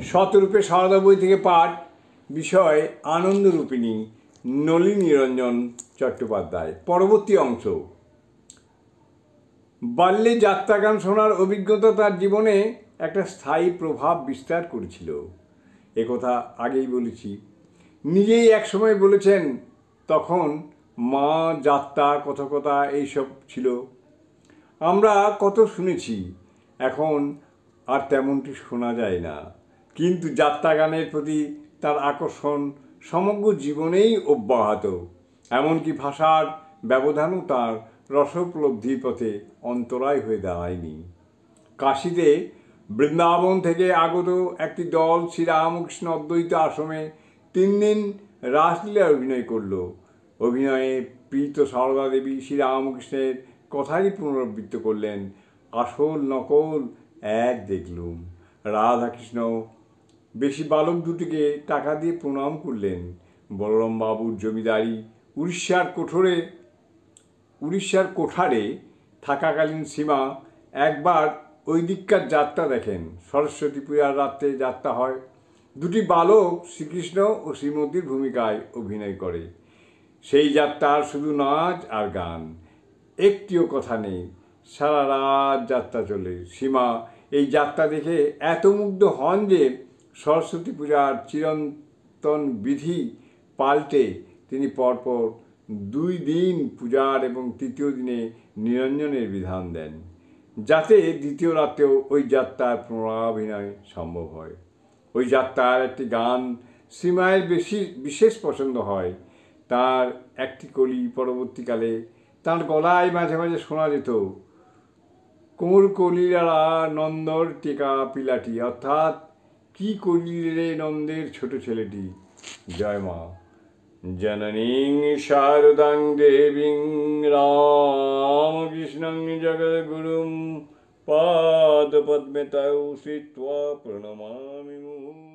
শতরূপে সারদা বই থেকে পাঠ, বিষয় আনন্দরূপিণী, নলিনীরঞ্জন চট্টোপাধ্যায়। পরবর্তী অংশ। বাল্যে যাত্রাগান শোনার অভিজ্ঞতা তার জীবনে একটা স্থায়ী প্রভাব বিস্তার করেছিল, একথা আগেই বলেছি। নিজেই একসময় বলেছেন, তখন মা, যাত্রা, কথকতা এইসব ছিল। আমরা কত শুনেছি, এখন আর তেমনটি শোনা যায় না, কিন্তু যাত্রাগানের প্রতি তার আকর্ষণ সমগ্র জীবনেই অব্যাহত। এমনকি ভাষার ব্যবধানও তার রসোপলব্ধির পথে অন্তরায় হয়ে দাঁড়ায়নি। কাশীতে বৃন্দাবন থেকে আগত একটি দল শ্রীরামকৃষ্ণ অদ্বৈত আশ্রমে 3 দিন রাসলীলা অভিনয় করল। অভিনয়ে প্রীত সারদা দেবী শ্রীরামকৃষ্ণের কথারই পুনরাবৃত্তি করলেন। আসল নকল এক দেখলুম। রাধাকৃষ্ণ বেশি বালক দুটিকে টাকা দিয়ে প্রণাম করলেন। বলরাম বাবুর জমিদারি উড়িষ্যার কোঠারে থাকাকালীন সীমা একবার ওই দিককার যাত্রা দেখেন। সরস্বতী পূজার রাত্রে যাত্রা হয়। দুটি বালক শ্রীকৃষ্ণ ও শ্রীমতীর ভূমিকায় অভিনয় করে। সেই যাত্রার শুধু নাচ আর গান, একটিও কথা নেই। সারা রাত যাত্রা চলে। সীমা এই যাত্রা দেখে এত মুগ্ধ হন যে সরস্বতী পূজার চিরন্তন বিধি পাল্টে তিনি পরপর 2 দিন পূজার এবং 3য় দিনে নিরঞ্জনের বিধান দেন, যাতে 2য় রাতেও ওই যাত্রার পুনরাভিনয় সম্ভব হয়। ওই যাত্রার একটি গান সীমায়ের বিশেষ পছন্দ হয়। তার একটি কলি পরবর্তীকালে তার গলায় মাঝে মাঝে শোনা যেত, কোর কলিরা নন্দর টেকা পিলাটি, অর্থাৎ কি করিলে রে নন্দের ছোট ছেলেটি। জয় মা। জননীং শারদাং দেবীং রামকৃষ্ণং জগদ্গুরুং পাদপদ্মে তৌ শ্রিত্বা প্রণমামি মুহুর্মুহুঃ।